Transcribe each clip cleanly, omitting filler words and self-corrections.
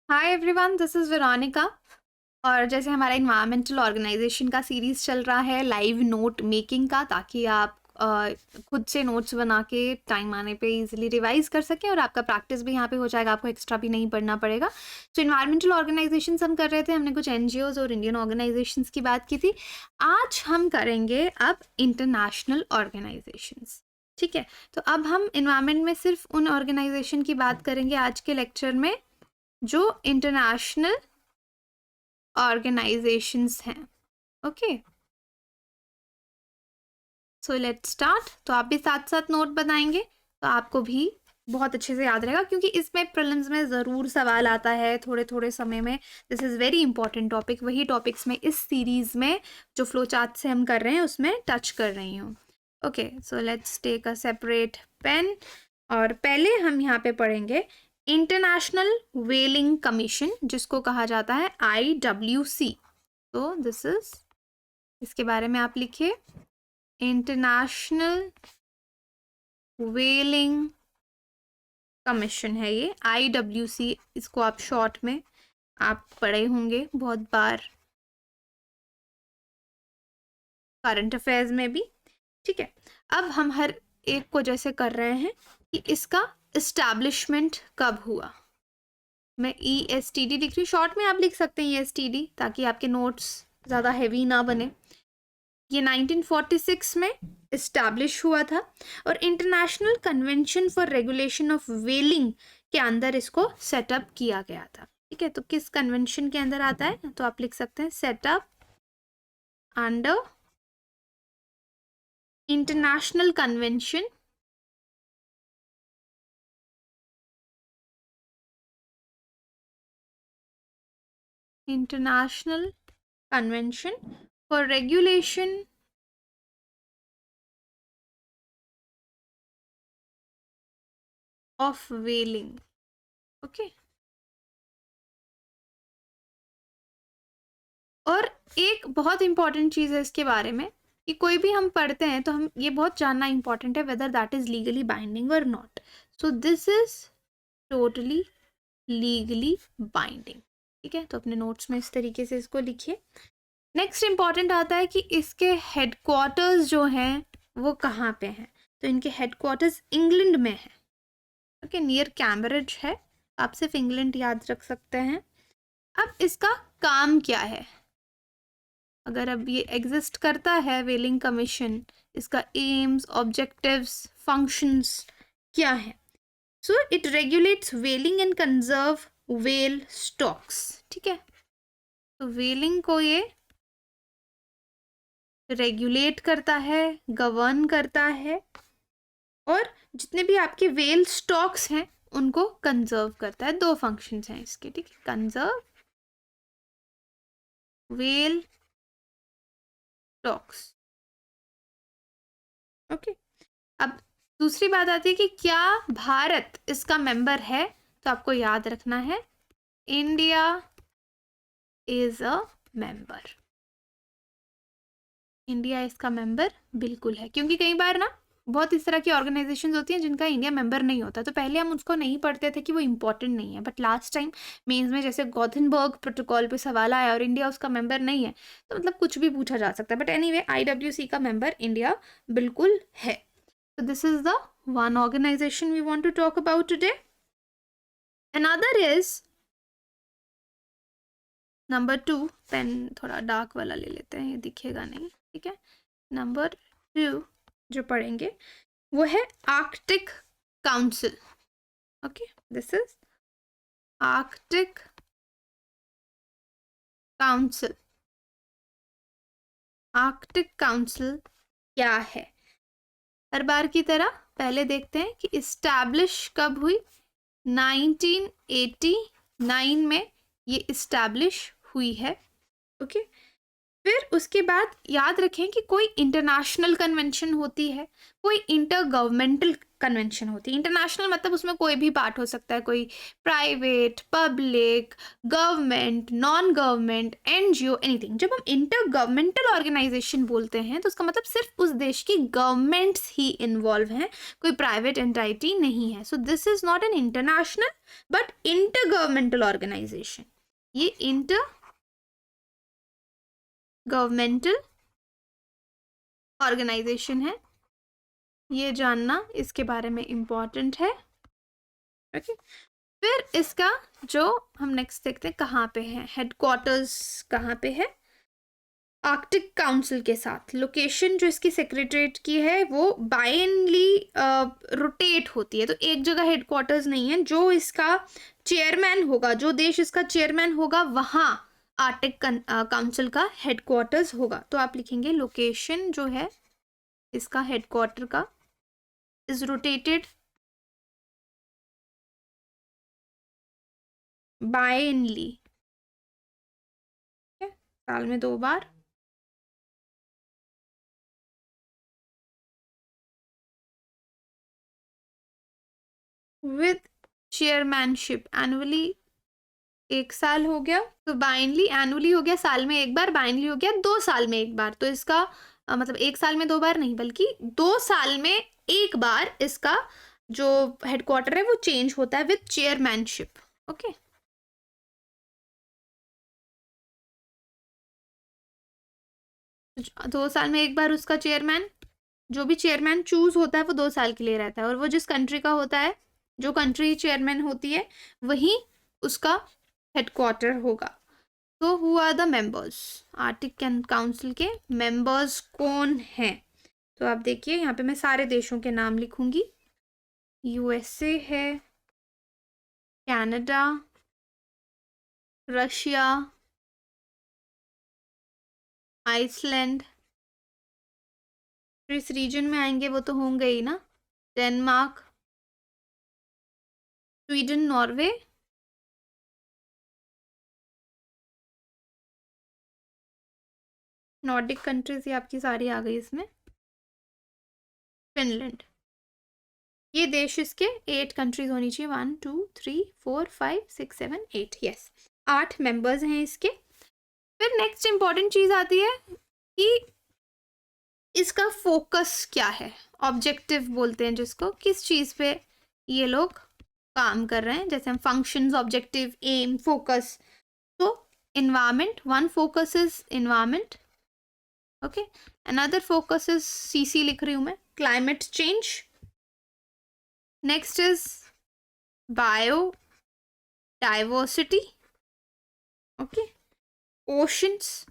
Hi everyone, this is Veronica. और जैसे हमारा इन्वायरमेंटल ऑर्गेनाइजेशन का सीरीज़ चल रहा है लाइव नोट मेकिंग का, ताकि आप खुद से नोट्स बना के टाइम आने पे इजीली रिवाइज कर सकें और आपका प्रैक्टिस भी यहाँ पे हो जाएगा, आपको एक्स्ट्रा भी नहीं पढ़ना पड़ेगा। तो इन्वायरमेंटल ऑर्गेनाइजेशंस हम कर रहे थे, हमने कुछ एनजीओज और इंडियन ऑर्गेनाइजेशंस की बात की थी। आज हम करेंगे अब इंटरनेशनल ऑर्गेनाइजेशंस। ठीक है, तो अब हम इन्वायरमेंट में सिर्फ उन ऑर्गेनाइजेशन की बात करेंगे आज के लेक्चर में जो इंटरनेशनल ऑर्गेनाइजेशंस हैं। Okay, so let's start. तो आप भी साथ साथ नोट बनाएंगे तो आपको भी बहुत अच्छे से याद रहेगा, क्योंकि इसमें प्रीलिम्स में ज़रूर सवाल आता है थोड़े थोड़े समय में। This is very important topic. वही टॉपिक्स में इस सीरीज़ में जो फ्लो चार्ट से हम कर रहे हैं उसमें टच कर रही हूँ। Okay, so let's take a separate pen. और पहले हम यहाँ पे पढ़ेंगे इंटरनेशनल व्हेलिंग कमीशन, जिसको कहा जाता है IWC। तो दिस इज, इसके बारे में आप लिखिए इंटरनेशनल व्हेलिंग कमीशन है ये IWC। इसको आप शॉर्ट में आप पढ़े होंगे बहुत बार करंट अफेयर्स में भी। ठीक है, अब हम हर एक को जैसे कर रहे हैं कि इसका इस्टेब्लिशमेंट कब हुआ। मैं ESTD लिख रही हूँ, शॉर्ट में आप लिख सकते हैं ESTD, ताकि आपके नोट्स ज़्यादा हैवी ना बने। ये 1946 में इस्टेब्लिश हुआ था और international convention for regulation of व्हेलिंग के अंदर इसको सेटअप किया गया था। ठीक है, तो किस कन्वेंशन के अंदर आता है, तो आप लिख सकते हैं setup under international convention international convention for regulation of व्हेलिंग। Okay, और एक बहुत इंपॉर्टेंट चीज़ है इसके बारे में कि कोई भी हम पढ़ते हैं तो हम ये बहुत जानना इंपॉर्टेंट है whether that is legally binding और not. So this is totally legally binding. ठीक है, तो अपने नोट्स में इस तरीके से इसको लिखिए। नेक्स्ट इंपॉर्टेंट आता है कि इसके हेडक्वार्टर्स जो हैं वो कहाँ पे हैं। तो इनके हेडक्वार्टर्स इंग्लैंड में है। ओके, नियर कैम्ब्रिज है। आप सिर्फ इंग्लैंड याद रख सकते हैं। अब इसका काम क्या है, अगर अब ये एग्जिस्ट करता है व्हेलिंग कमीशन, इसका एम्स, ऑब्जेक्टिव्स, फंक्शंस क्या है। So it regulates व्हेलिंग and conserve whale stocks. ठीक है, तो व्हेलिंग को ये रेगुलेट करता है, गवर्न करता है, और जितने भी आपके व्हेल स्टॉक्स हैं उनको कंजर्व करता है। दो फंक्शंस हैं इसके। ठीक है, कंजर्व व्हेल स्टॉक्स। ओके, अब दूसरी बात आती है कि क्या भारत इसका मेंबर है। तो आपको याद रखना है India is a member. India इसका मेंबर बिल्कुल है, क्योंकि कई बार ना बहुत इस तरह की ऑर्गेनाइजेशंस होती हैं जिनका इंडिया मेंबर नहीं होता। तो पहले हम उसको नहीं पढ़ते थे कि वो इंपॉर्टेंट नहीं है, बट लास्ट टाइम मेंस में जैसे गॉथेनबर्ग प्रोटोकॉल पे सवाल आया और इंडिया उसका मेंबर नहीं है, तो मतलब कुछ भी पूछा जा सकता है। बट एनीवे IWC का मेंबर इंडिया बिल्कुल है। So this is the one organization we want to talk about today. Another is number 2। Pen थोड़ा डार्क वाला ले लेते हैं, ये दिखेगा नहीं। ठीक है, नंबर 2 जो पढ़ेंगे वो है Arctic council. Okay, this is Arctic council. Arctic council क्या है, हर बार की तरह पहले देखते हैं कि इस्टेब्लिश कब हुई। 1989 में ये इस्टेब्लिश हुई है। ओके, फिर उसके बाद याद रखें कि कोई इंटरनेशनल कन्वेंशन होती है, कोई इंटर गवर्नमेंटल कन्वेंशन होती है। इंटरनेशनल मतलब उसमें कोई भी पार्ट हो सकता है, कोई private, public, government, non government, NGO, anything. जब हम इंटर गवर्नमेंटल ऑर्गेनाइजेशन बोलते हैं तो उसका मतलब सिर्फ उस देश की गवर्नमेंट्स ही इन्वॉल्व हैं, कोई प्राइवेट एंटाइटी नहीं है। So this is not an international but inter governmental organisation. ये इंटर गवर्नमेंटल ऑर्गेनाइजेशन है, ये जानना इसके बारे में इम्पॉर्टेंट है। ओके, फिर इसका जो हम नेक्स्ट देखते हैं कहाँ पे है, हेडक्वार्टर्स कहाँ पे है, आर्कटिक काउंसिल के साथ। लोकेशन जो इसकी सेक्रेटरीट की है वो बाइनली रोटेट होती है, तो एक जगह हेडक्वार्टर्स नहीं है। जो इसका चेयरमैन होगा, जो देश इसका चेयरमैन होगा, वहाँ आर्कटिक काउंसिल का हेडक्वार्टर्स होगा। तो आप लिखेंगे लोकेशन जो है इसका हेडक्वार्टर का इज रोटेटेड बाइनली, साल में 2 बार। विद चेयरमैनशिप एनुअली, 1 साल हो गया, तो बाइनली एनुअली हो गया साल में 1 बार, बाइनली हो गया 2 साल में 1 बार। तो इसका मतलब 1 साल में 2 बार नहीं बल्कि 2 साल में 1 बार इसका जो हेडक्वार्टर है वो चेंज होता है विद चेयरमैनशिप। ओके, 2 साल में 1 बार उसका चेयरमैन, जो भी चेयरमैन चूज होता है वो 2 साल के लिए रहता है, और वो जिस कंट्री का होता है, जो कंट्री चेयरमैन होती है वही उसका हेडक्वार्टर होगा। तो who are the members, Arctic council के मेंबर्स कौन हैं? तो आप देखिए यहाँ पे मैं सारे देशों के नाम लिखूंगी। यूएसए है, कनाडा, रशिया, आइसलैंड, इस रीजन में आएंगे वो तो होंगे ही ना, Denmark, Sweden, Norway, Nordic countries ये आपकी सारी आ गई इसमें, फिनलैंड। ये देश इसके 8 कंट्रीज होनी चाहिए, 1 2 3 4 5 6 7 8, यस 8 मेंबर्स हैं इसके। फिर नेक्स्ट इंपॉर्टेंट चीज आती है कि इसका फोकस क्या है, ऑब्जेक्टिव बोलते हैं जिसको, किस चीज पे ये लोग काम कर रहे हैं। जैसे हम फंक्शंस, ऑब्जेक्टिव, एम, फोकस। तो environment, one focus is environment, okay, another focus is CC लिख रही हूं मैं, climate change. Next is bio diversity, okay, oceans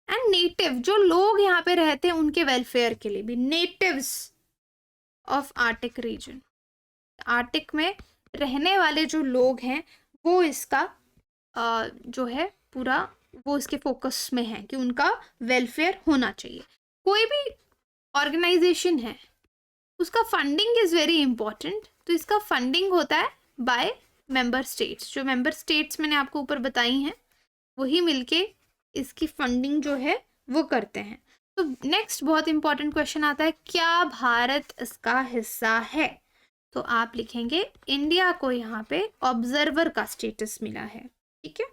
and native, जो लोग यहाँ पे रहते हैं उनके वेलफेयर के लिए भी, natives of Arctic region. Arctic में रहने वाले जो लोग हैं वो इसका जो है पूरा वो इसके फोकस में है कि उनका वेलफेयर होना चाहिए। कोई भी ऑर्गेनाइजेशन है उसका फंडिंग इज वेरी इंपॉर्टेंट, तो इसका फंडिंग होता है बाय मेंबर स्टेट्स। जो मेंबर स्टेट्स मैंने आपको ऊपर बताई हैं वही मिलके इसकी फंडिंग जो है वो करते हैं। तो नेक्स्ट बहुत इंपॉर्टेंट क्वेश्चन आता है, क्या भारत इसका हिस्सा है? तो आप लिखेंगे इंडिया को यहाँ पे ऑब्जर्वर का स्टेटस मिला है, ठीक है,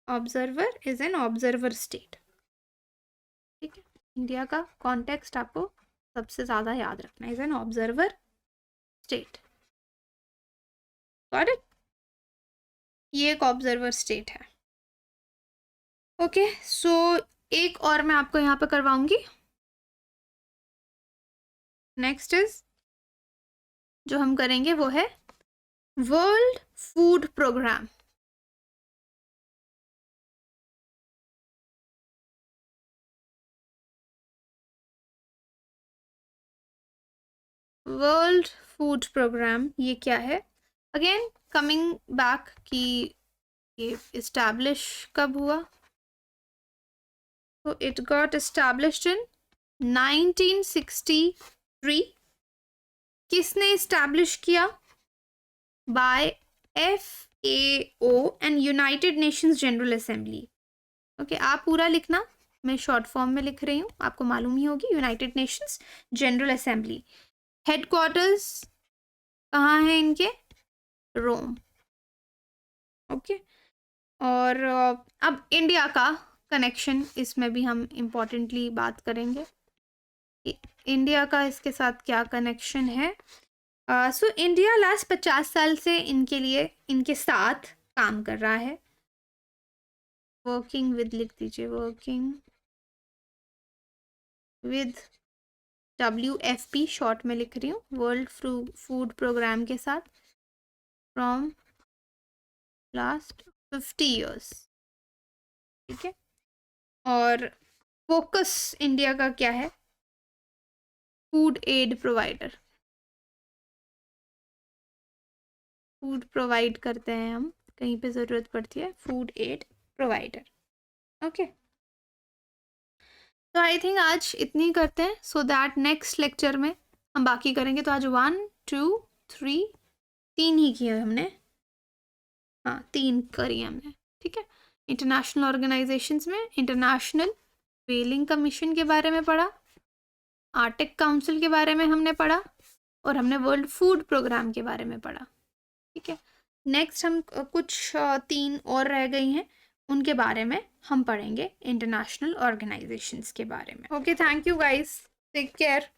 observer is an observer state, ठीक है। इंडिया का कॉन्टेक्स्ट आपको सबसे ज्यादा याद रखना है, is an observer state, got it, ये एक ऑब्जर्वर स्टेट है। ओके, सो एक और मैं आपको यहाँ पे करवाऊंगी। नेक्स्ट इज जो हम करेंगे वो है world food programme. World food programme ये क्या है? अगेन कमिंग बैक कि ये इस्टेब्लिश कब हुआ, तो इट गॉट एस्टैब्लिश्ड इन 1963। किसने इस्टेब्लिश किया? By FAO and United Nations General Assembly. Okay, आप पूरा लिखना, मैं शॉर्ट फॉर्म में लिख रही हूँ, आपको मालूम ही होगी। United Nations General assembly, headquarters कहाँ है इनके? रोम। ओके, और अब इंडिया का कनेक्शन, इसमें भी हम इम्पोर्टेंटली बात करेंगे कि इंडिया का इसके साथ क्या कनेक्शन है। सो इंडिया लास्ट 50 साल से इनके लिए, इनके साथ काम कर रहा है। वर्किंग विद लिख दीजिए, वर्किंग विद WFP शॉर्ट में लिख रही हूँ, वर्ल्ड फूड प्रोग्राम के साथ फ्रॉम लास्ट 50 ईयर्स। ठीक है, और फोकस इंडिया का क्या है? Food aid provider, food provide करते हैं हम, कहीं पे ज़रूरत पड़ती है, फूड एड प्रोवाइडर। ओके, तो आई थिंक आज इतनी करते हैं, सो दैट नेक्स्ट लेक्चर में हम बाकी करेंगे। तो आज 1 2 3 3 ही किए हमने, हाँ 3 करी हमने। ठीक है, इंटरनेशनल ऑर्गेनाइजेशंस में इंटरनेशनल व्हेलिंग कमीशन के बारे में पढ़ा, आर्टिक काउंसिल के बारे में हमने पढ़ा, और हमने वर्ल्ड फूड प्रोग्राम के बारे में पढ़ा। ठीक है, नेक्स्ट हम कुछ 3 और रह गई हैं, उनके बारे में हम पढ़ेंगे, इंटरनेशनल ऑर्गेनाइजेशंस के बारे में। Okay, thank you guys, take care.